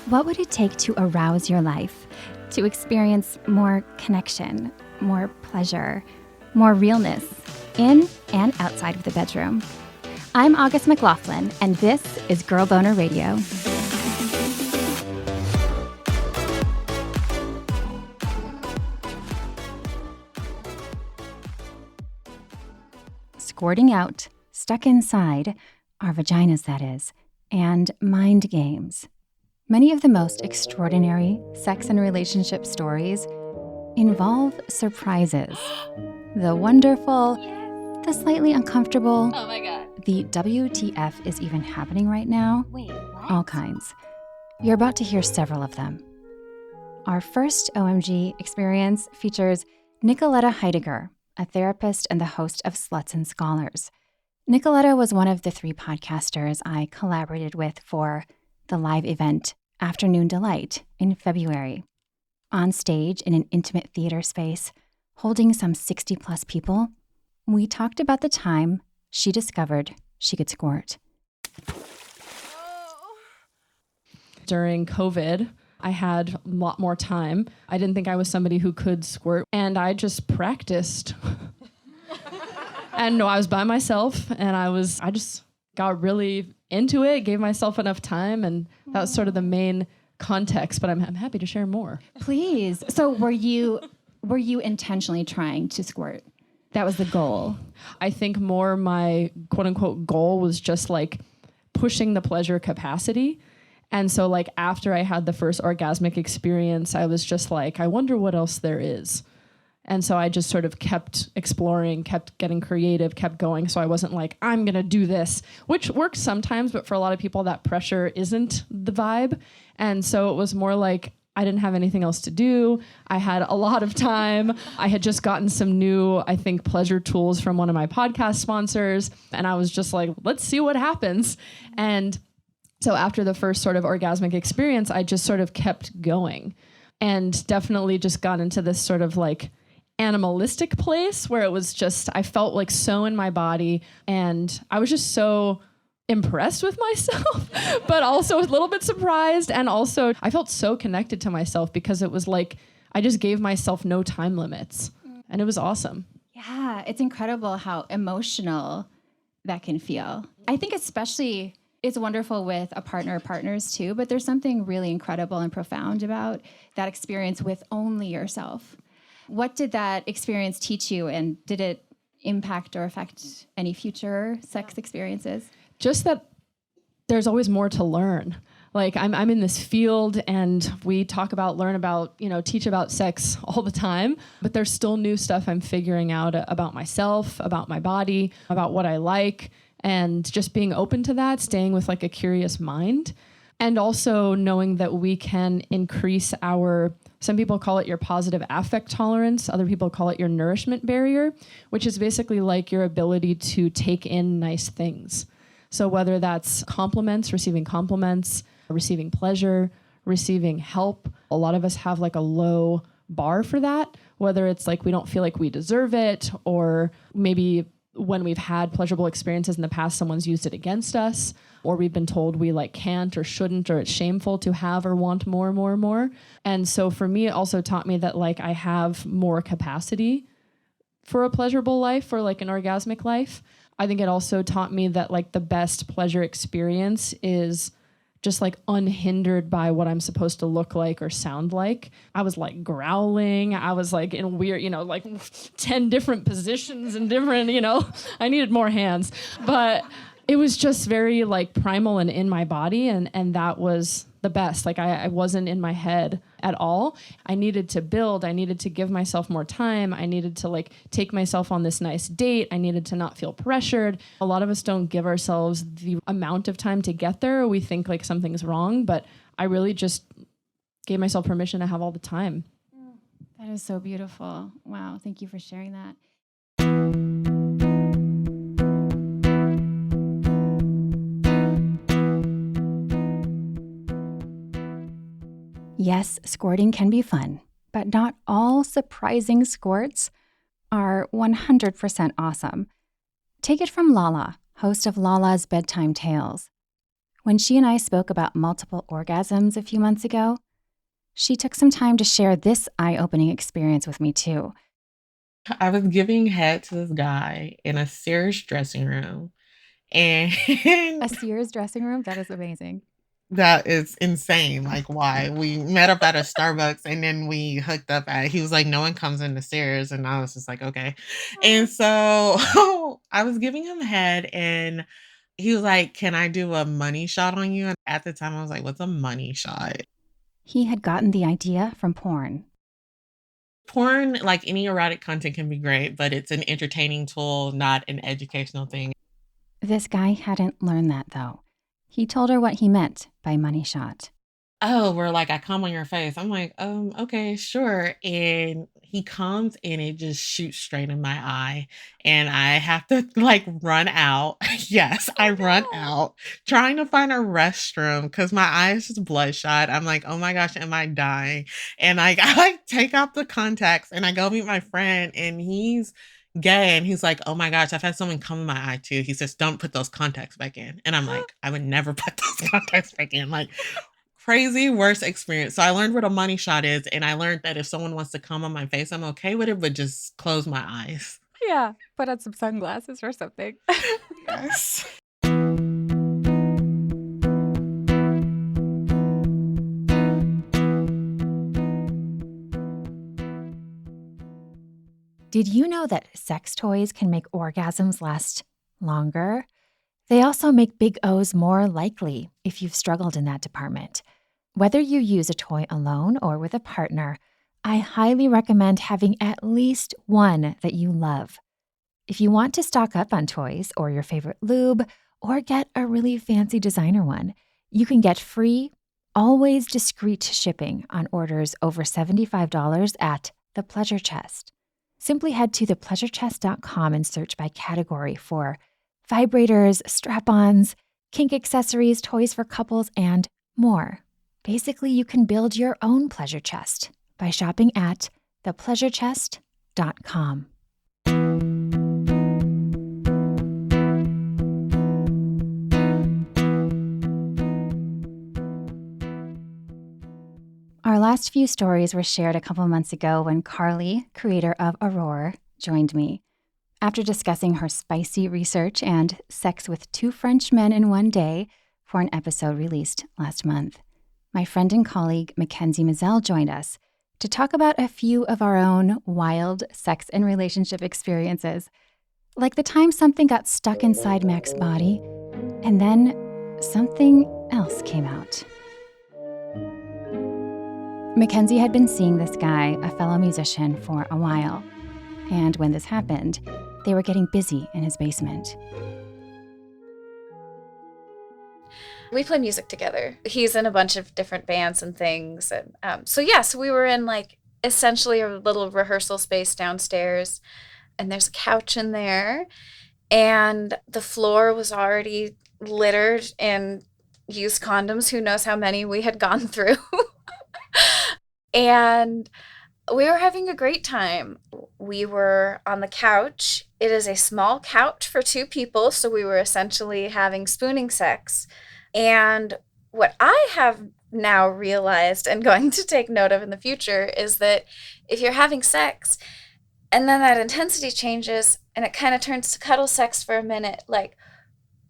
What would it take to arouse your life, to experience more connection, more pleasure, more realness, in and outside of the bedroom? I'm August McLaughlin, and this is Girl Boner Radio. Squirting out, stuck inside, our vaginas that is, and mind games. Many of the most extraordinary sex and relationship stories involve surprises. The wonderful, the slightly uncomfortable. Oh my God. The WTF is even happening right now. Wait, what? All kinds. You're about to hear several of them. Our first OMG experience features Nicoletta Heidegger, a therapist and the host of Sluts and Scholars. Nicoletta was one of the 3 podcasters I collaborated with for the live event Afternoon Delight in February. On stage in an intimate theater space, holding some 60-plus people, we talked about the time she discovered she could squirt. During COVID, I had a lot more time. I didn't think I was somebody who could squirt, and I just practiced. And no, I was by myself, and I just got really into it, gave myself enough time, and that was sort of the main context, but I'm happy to share more. Please. So were you intentionally trying to squirt? That was the goal. I think more my quote unquote goal was just like pushing the pleasure capacity. And so like after I had the first orgasmic experience, I was just like, I wonder what else there is. And so I just sort of kept exploring, kept getting creative, kept going. So I wasn't like, I'm going to do this, which works sometimes, but for a lot of people that pressure isn't the vibe. And so it was more like I didn't have anything else to do. I had a lot of time. I had just gotten some new, I think, pleasure tools from one of my podcast sponsors. And I was just like, let's see what happens. And so after the first sort of orgasmic experience, I just sort of kept going and definitely just got into this sort of like animalistic place where it was just, I felt like so in my body and I was just so impressed with myself, but also a little bit surprised. And also I felt so connected to myself because it was like, I just gave myself no time limits and it was awesome. Yeah, it's incredible how emotional that can feel. I think especially it's wonderful with a partner or partners too, but there's something really incredible and profound about that experience with only yourself. What did that experience teach you, and did it impact or affect any future sex experiences? Just that there's always more to learn. Like I'm in this field and we learn about, teach about sex all the time, but there's still new stuff I'm figuring out about myself, about my body, about what I like, and just being open to that, staying with like a curious mind, and also knowing that we can increase some people call it your positive affect tolerance. Other people call it your nourishment barrier, which is basically like your ability to take in nice things. So whether that's receiving compliments, receiving pleasure, receiving help, a lot of us have like a low bar for that, whether it's like we don't feel like we deserve it, or maybe when we've had pleasurable experiences in the past, someone's used it against us, or we've been told we like can't or shouldn't, or it's shameful to have or want more. And so for me, it also taught me that like I have more capacity for a pleasurable life, or like an orgasmic life. I think it also taught me that like the best pleasure experience is just like unhindered by what I'm supposed to look like or sound like. I was like growling. I was like in weird, like 10 different positions and different, I needed more hands, but it was just very like primal and in my body. And that was the best. Like I wasn't in my head at all. I needed to build. I needed to give myself more time. I needed to like take myself on this nice date. I needed to not feel pressured. A lot of us don't give ourselves the amount of time to get there. We think like something's wrong, but I really just gave myself permission to have all the time. That is so beautiful. Wow. Thank you for sharing that. Yes, squirting can be fun, but not all surprising squirts are 100% awesome. Take it from Lala, host of Lala's Bedtime Tales. When she and I spoke about multiple orgasms a few months ago, she took some time to share this eye-opening experience with me too. I was giving head to this guy in a Sears dressing room, and A Sears dressing room? That is amazing. that is insane. Like, why? We met up at a Starbucks and then we hooked up he was like, no one comes into Sears. And I was just like, okay. And so I was giving him head and he was like, can I do a money shot on you? And at the time I was like, what's a money shot? He had gotten the idea from porn. Porn, like any erotic content, can be great, but it's an entertaining tool, not an educational thing. This guy hadn't learned that, though. He told her what he meant by money shot. Oh, we're like, I come on your face. I'm like, okay, sure. And he comes and it just shoots straight in my eye. And I have to like run out. Yes, I run out trying to find a restroom because my eye is just bloodshot. I'm like, oh my gosh, am I dying? And I like take out the contacts and I go meet my friend and he's gay and he's like, oh my gosh, I've had someone come in my eye too. He says, don't put those contacts back in. And I'm like, I would never put those contacts back in. Like, crazy worst experience. So I learned what a money shot is, and I learned that if someone wants to come on my face, I'm okay with it, but just close my eyes. Yeah, put on some sunglasses or something. Yes. Did you know that sex toys can make orgasms last longer? They also make big O's more likely if you've struggled in that department. Whether you use a toy alone or with a partner, I highly recommend having at least one that you love. If you want to stock up on toys or your favorite lube, or get a really fancy designer one, you can get free, always discreet shipping on orders over $75 at The Pleasure Chest. Simply head to thepleasurechest.com and search by category for vibrators, strap-ons, kink accessories, toys for couples, and more. Basically, you can build your own pleasure chest by shopping at thepleasurechest.com. Our last few stories were shared a couple months ago when Carly, creator of Aurore, joined me. After discussing her spicy research and sex with 2 French men in one day for an episode released last month, my friend and colleague Makenzie Mizell joined us to talk about a few of our own wild sex and relationship experiences, like the time something got stuck inside Mac's body, and then something else came out. Makenzie had been seeing this guy, a fellow musician, for a while, and when this happened, they were getting busy in his basement. We play music together. He's in a bunch of different bands and things. And so we were in like essentially a little rehearsal space downstairs. And there's a couch in there. And the floor was already littered in used condoms. Who knows how many we had gone through. And we were having a great time. We were on the couch. It is a small couch for 2 people. So we were essentially having spooning sex. And what I have now realized and going to take note of in the future is that if you're having sex and then that intensity changes and it kind of turns to cuddle sex for a minute, like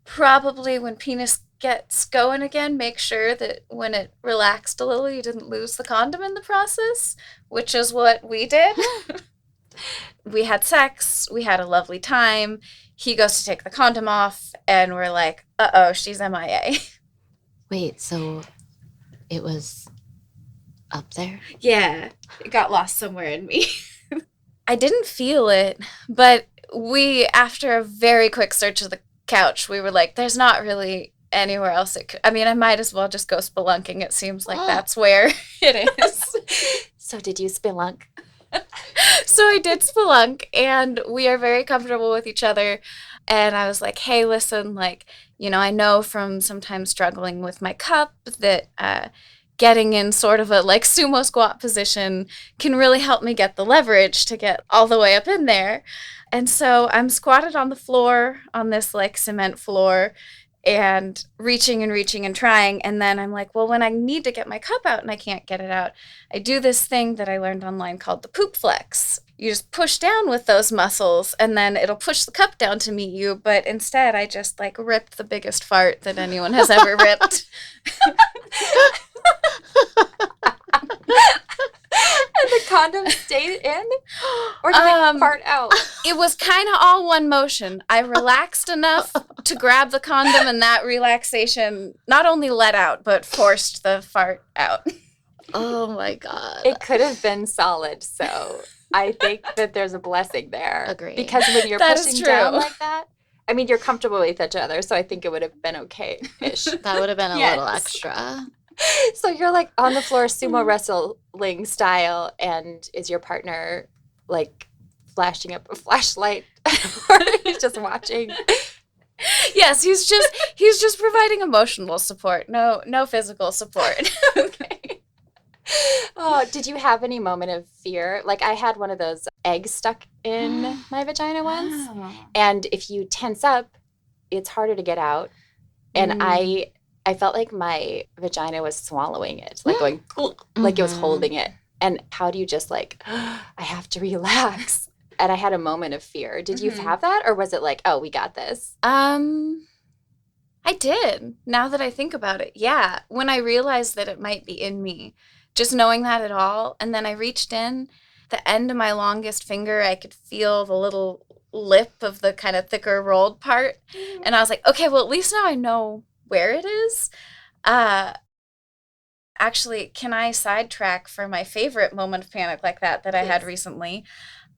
probably when penis gets going again, make sure that when it relaxed a little, you didn't lose the condom in the process, which is what we did. We had sex. We had a lovely time. He goes to take the condom off and we're like, uh-oh, she's MIA. Wait, so it was up there? Yeah, it got lost somewhere in me. I didn't feel it, but after a very quick search of the couch, we were like, there's not really anywhere else it could. I mean, I might as well just go spelunking. It seems like that's where it is. So did you spelunk? So I did spelunk, and we are very comfortable with each other. And I was like, hey, listen, like, you know, I know from sometimes struggling with my cup that getting in sort of a like sumo squat position can really help me get the leverage to get all the way up in there. And so I'm squatted on the floor on this like cement floor, and reaching and trying. And then I'm like, well, when I need to get my cup out and I can't get it out, I do this thing that I learned online called the poop flex. You just push down with those muscles and then it'll push the cup down to meet you. But instead, I just like ripped the biggest fart that anyone has ever ripped. And the condom stayed in? Or did it fart out? It was kind of all one motion. I relaxed enough to grab the condom, and that relaxation not only let out, but forced the fart out. Oh my God. It could have been solid, so I think that there's a blessing there. Agree. Because when you're That is pushing true. down like that, I mean, you're comfortable with each other, so I think it would have been okay-ish. That would have been a Yes. little extra. So you're like on the floor sumo wrestling style, and is your partner like flashing up a flashlight or he's just watching? Yes, he's just providing emotional support. No physical support. Okay. Oh, did you have any moment of fear? Like I had one of those eggs stuck in my vagina once, and if you tense up, it's harder to get out. And I felt like my vagina was swallowing it, like going, like it was holding it. And how do you just like, I have to relax? And I had a moment of fear. Did you have that? Or was it like, oh, we got this? I did. Now that I think about it, yeah. When I realized that it might be in me, just knowing that at all. And then I reached in, the end of my longest finger, I could feel the little lip of the kind of thicker rolled part. And I was like, okay, well, at least now I know where it is. Actually, can I sidetrack for my favorite moment of panic like that I had recently?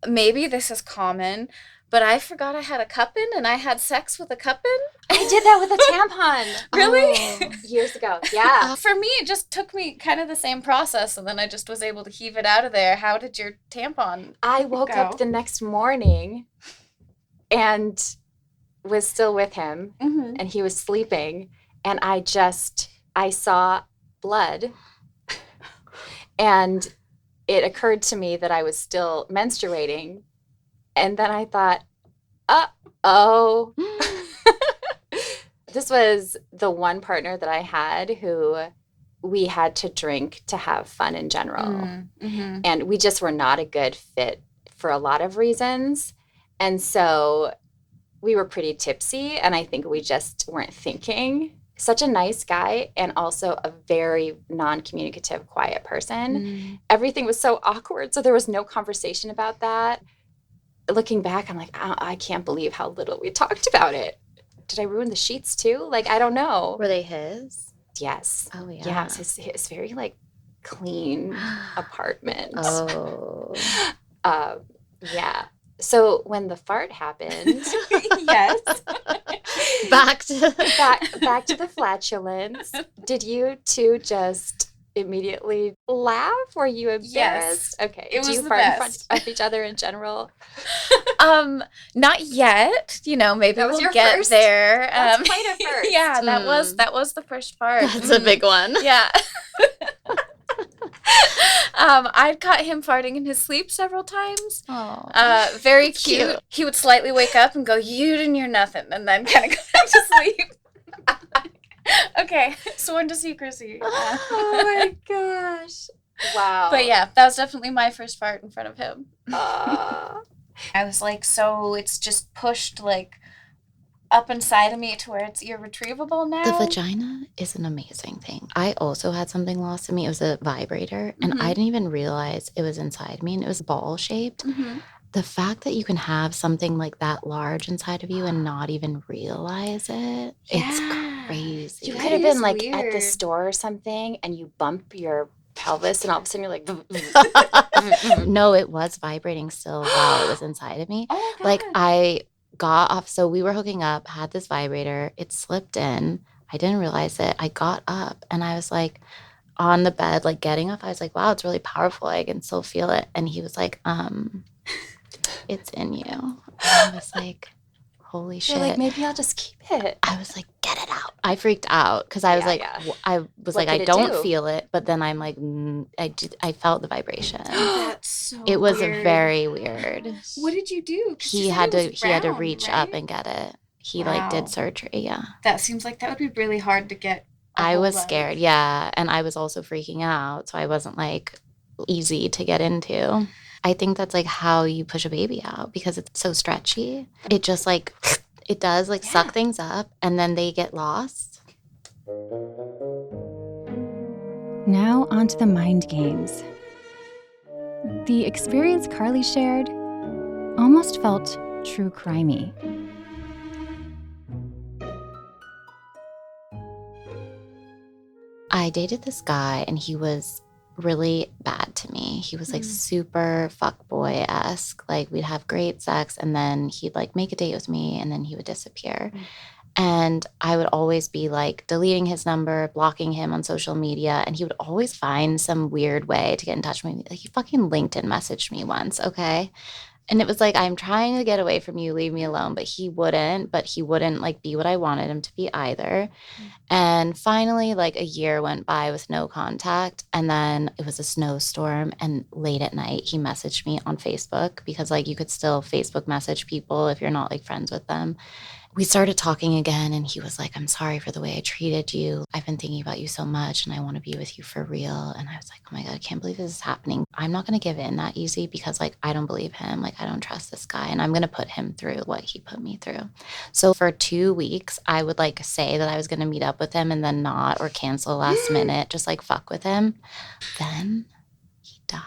Maybe this is common, but I forgot I had a cup in and I had sex with a cup in. I did that with a tampon. Really? Oh. Years ago. Yeah. For me, it just took me kind of the same process, and then I just was able to heave it out of there. How did your tampon I woke go? up the next morning and was still with him, and he was sleeping, and I saw blood, and it occurred to me that I was still menstruating, and then I thought, uh-oh. This was the one partner that I had who we had to drink to have fun in general. And we just were not a good fit for a lot of reasons. And so we were pretty tipsy, and I think we just weren't thinking. Such a nice guy, and also a very non-communicative, quiet person. Everything was so awkward, so there was no conversation about that. Looking back, I'm like, I can't believe how little we talked about it. Did I ruin the sheets too? Like, I don't know. Were they his? Yes. Oh, yeah. Yeah, it's his very, like, clean apartment. Oh. Yeah. So when the fart happened, Yes. Back to back to the flatulence, did you two just immediately laugh? Were you embarrassed? Yes. Okay. It Do was you the fart in front best. of each other in general? Not yet. Maybe That was we'll your get first? there. That's quite a first. Yeah, that was the first part. That's a big one. Yeah. I'd caught him farting in his sleep several times. Oh. Very That's cute. cute. He would slightly wake up and go, "You didn't hear nothing," and then kind of go back to sleep. Okay, sworn to secrecy. Oh my gosh. Wow. But yeah, that was definitely my first fart in front of him. Uh, I was like, so it's just pushed like up inside of me to where it's irretrievable now. The vagina is an amazing thing. I also had something lost to me. It was a vibrator, and I didn't even realize it was inside me, and it was ball shaped. The fact that you can have something like that large inside of you and not even realize it, it's crazy. you That could have is been like at the weird. store or something, and you bump your pelvis, and all of a sudden you're like, No, it was vibrating still while it was inside of me. Oh my Like God. I got off, so we were hooking up, had this vibrator, it slipped in. I didn't realize it. I got up and I was like on the bed, like getting up. I was like, wow, it's really powerful. I can still feel it. And he was like, it's in you. And I was like, holy shit. you're like, maybe I'll just keep it. I was like, get it out. I freaked out because I was Yeah, like, yeah. I was What like, did I it don't do? feel it. But then I'm like, I felt the vibration. That's so It was weird. very weird. What did you do? 'Cause you He said had it was to round, reach right? up and get it. He Wow. like did surgery. Yeah. That seems like that would be really hard to get. I was scared. Yeah. And I was also freaking out. So I wasn't like easy to get into. I think that's like how you push a baby out because it's so stretchy. It just like, it does like suck things up and then they get lost. Now onto the mind games. The experience Carly shared almost felt true crimey. I dated this guy and he was really bad to me. He was like super fuckboy-esque. Like we'd have great sex and then he'd like make a date with me and then he would disappear. And I would always be like deleting his number, blocking him on social media, and he would always find some weird way to get in touch with me. Like he fucking LinkedIn messaged me once, okay? And it was like, I'm trying to get away from you, leave me alone. But he wouldn't like be what I wanted him to be either. And finally, like a year went by with no contact. And then it was a snowstorm. And late at night, he messaged me on Facebook because like you could still Facebook message people if you're not like friends with them. We started talking again and he was like, I'm sorry for the way I treated you. I've been thinking about you so much and I want to be with you for real. And I was like, oh my God, I can't believe this is happening. I'm not going to give in that easy because like, I don't believe him. Like, I don't trust this guy and I'm going to put him through what he put me through. So for 2 weeks, I would like say that I was going to meet up with him and then not or cancel last minute, just like fuck with him. Then he died.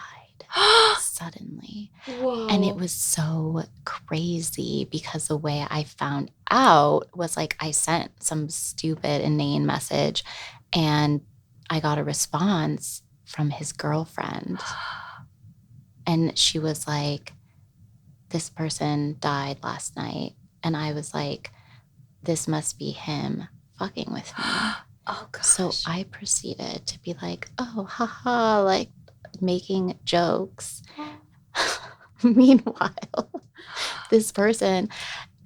Suddenly. Whoa. And it was so crazy because the way I found out was like I sent some stupid, inane message and I got a response from his girlfriend. And she was like, this person died last night. And I was like, this must be him fucking with me. Oh, gosh. So I proceeded to be like, oh, haha, like making jokes. Meanwhile, this person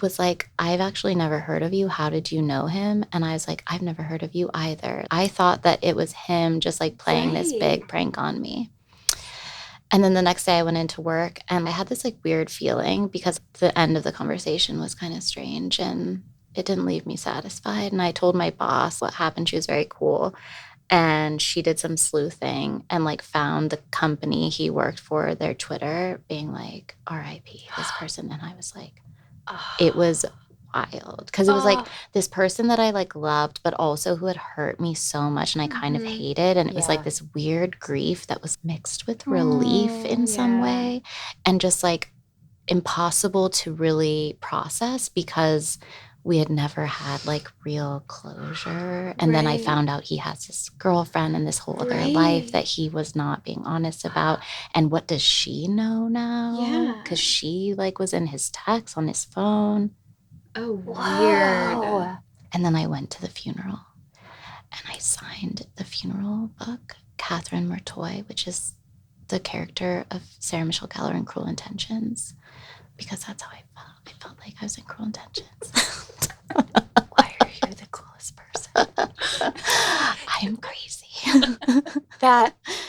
was like, I've actually never heard of you. How did you know him? And I was like, I've never heard of you either. I thought that it was him just like playing this big prank on me. And then the next day I went into work and I had this like weird feeling because the end of the conversation was kind of strange and it didn't leave me satisfied. And I told my boss what happened. She was very cool. And she did some sleuthing and like found the company he worked for, their Twitter, being like, RIP, this person. And I was like, it was wild. Because it was like this person that I like loved, but also who had hurt me so much and I kind of hated. And it was like this weird grief that was mixed with relief in some way. And just like impossible to really process because we had never had like real closure. And then I found out he has this girlfriend and this whole other life that he was not being honest about. And what does she know now? Yeah. Because she like was in his text on his phone. Oh, weird. And then I went to the funeral and I signed the funeral book, Catherine Mertoy, which is the character of Sarah Michelle Gellar in Cruel Intentions, because that's how I felt. I felt like I was in Cruel Intentions. Why are you the coolest person? I am crazy.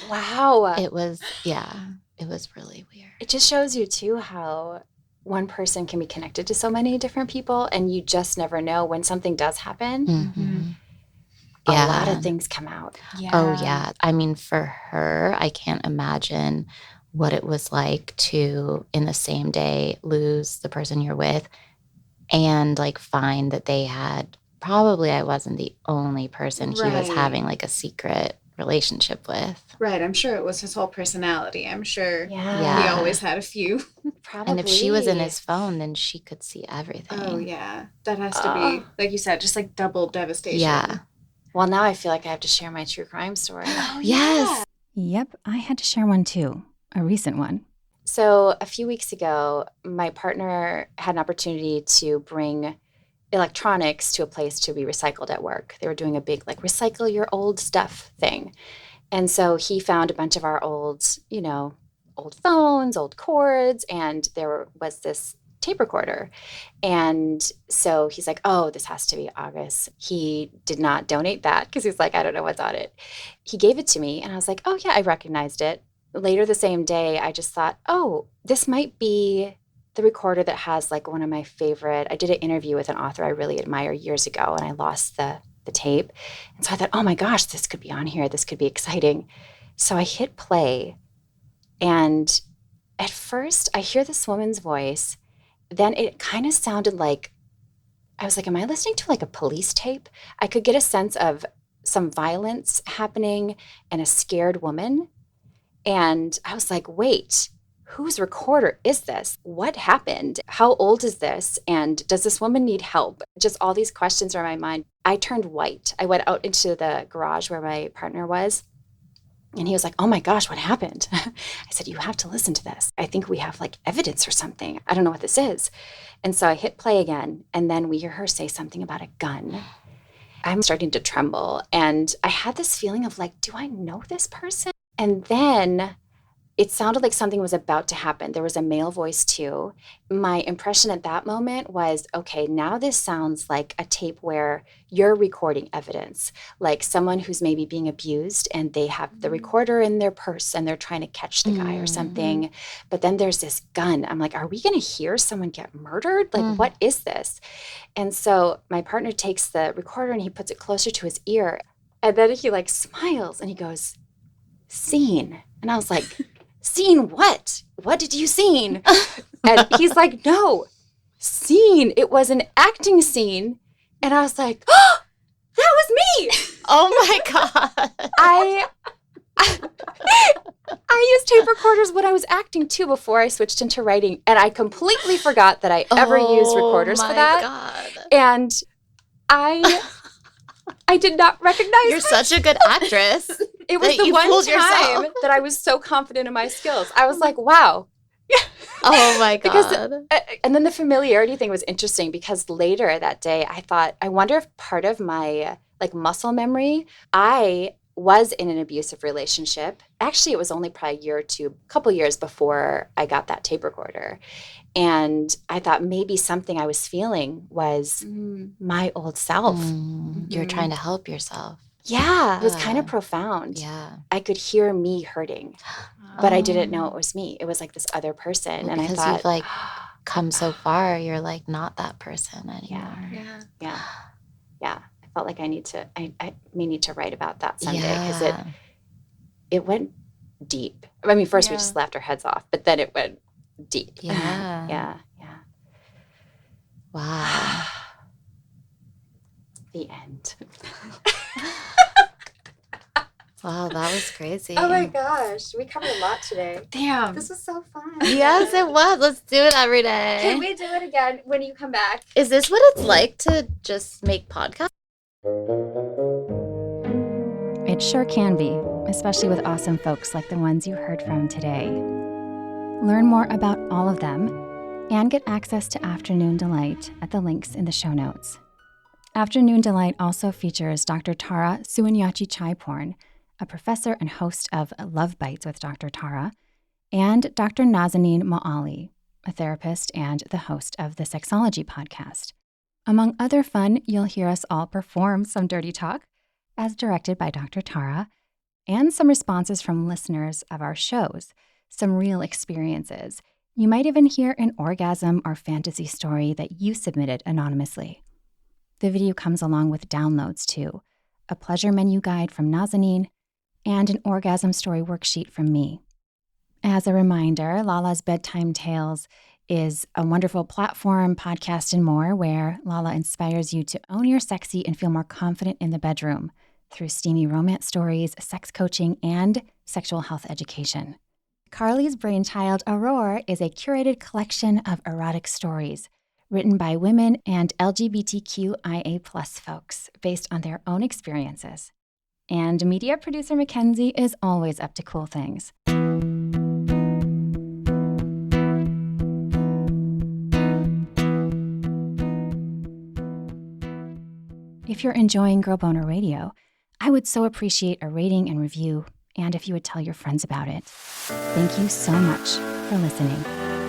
Wow. It was really weird. It just shows you too how one person can be connected to so many different people and you just never know when something does happen. Mm-hmm. A lot of things come out. Yeah. Oh, yeah. I mean, for her, I can't imagine what it was like to, in the same day, lose the person you're with and like find that they had, probably I wasn't the only person he was having like a secret relationship with. Right. I'm sure it was his whole personality. I'm sure he Yeah. always had a few. Probably. And if she was in his phone, then she could see everything. Oh, yeah. That has to be, like you said, just like double devastation. Yeah. Well, now I feel like I have to share my true crime story. Oh, Yes. Yep, I had to share one too, a recent one. So a few weeks ago, my partner had an opportunity to bring electronics to a place to be recycled at work. They were doing a big like recycle your old stuff thing. And so he found a bunch of our old phones, old cords, and there was this tape recorder. And so he's like, oh, this has to be August. He did not donate that because he's like, I don't know what's on it. He gave it to me and I was like, oh yeah, I recognized it. Later the same day, I just thought, oh, this might be the recorder that has like one of my favorite, I did an interview with an author I really admire years ago, and I lost the tape. And so I thought, oh my gosh, this could be on here. This could be exciting. So I hit play, and at first I hear this woman's voice. Then it kind of sounded like, I was like, am I listening to like a police tape? I could get a sense of some violence happening and a scared woman. And I was like, wait, whose recorder is this? What happened? How old is this? And does this woman need help? Just all these questions are in my mind. I turned white. I went out into the garage where my partner was. And he was like, oh my gosh, what happened? I said, you have to listen to this. I think we have like evidence or something. I don't know what this is. And so I hit play again. And then we hear her say something about a gun. I'm starting to tremble. And I had this feeling of like, do I know this person? And then it sounded like something was about to happen. There was a male voice too. My impression at that moment was, okay, now this sounds like a tape where you're recording evidence, like someone who's maybe being abused and they have the recorder in their purse and they're trying to catch the guy or something. But then there's this gun. I'm like, are we going to hear someone get murdered? Like, what is this? And so my partner takes the recorder and he puts it closer to his ear. And then he like smiles and he goes, scene. And I was like, scene what? What did you scene? And he's like, no, scene. It was an acting scene. And I was like, oh, that was me. Oh my God. I used tape recorders when I was acting too before I switched into writing. And I completely forgot that I ever used recorders for that. God. And I did not recognize You're such a good actress. It was the one time that I was so confident in my skills. I was like, wow. Oh my God. And then the familiarity thing was interesting because later that day I thought, I wonder if part of my like muscle memory, I was in an abusive relationship. Actually, it was only probably a year or two, a couple years before I got that tape recorder. And I thought maybe something I was feeling was my old self. You're trying to help yourself. Yeah, it was kind of profound. Yeah. I could hear me hurting, but I didn't know it was me. It was like this other person. Well, and I because thought, you've like come so far, you're like not that person anymore. Yeah. I felt like I may need to write about that someday because it went deep. I mean, first we just laughed our heads off, but then it went deep. Yeah. Wow. The end. Wow, that was crazy. Oh my gosh, we covered a lot today. Damn. This was so fun. Yes, it was. Let's do it every day. Can we do it again when you come back? Is this what it's like to just make podcasts? It sure can be, especially with awesome folks like the ones you heard from today. Learn more about all of them and get access to Afternoon Delight at the links in the show notes. Afternoon Delight also features Dr. Tara Suanyachi-Chaiporn, a professor and host of Love Bites with Dr. Tara, and Dr. Nazanin Moali, a therapist and the host of the Sexology podcast. Among other fun, you'll hear us all perform some dirty talk, as directed by Dr. Tara, and some responses from listeners of our shows, some real experiences. You might even hear an orgasm or fantasy story that you submitted anonymously. The video comes along with downloads too, a pleasure menu guide from Nazanin, and an orgasm story worksheet from me. As a reminder, Lala's Bedtime Tales is a wonderful platform, podcast, and more where Lala inspires you to own your sexy and feel more confident in the bedroom through steamy romance stories, sex coaching, and sexual health education. Carly's brainchild, Aurore, is a curated collection of erotic stories written by women and LGBTQIA+ folks based on their own experiences. And media producer Makenzie is always up to cool things. If you're enjoying Girl Boner Radio, I would so appreciate a rating and review, and if you would tell your friends about it. Thank you so much for listening.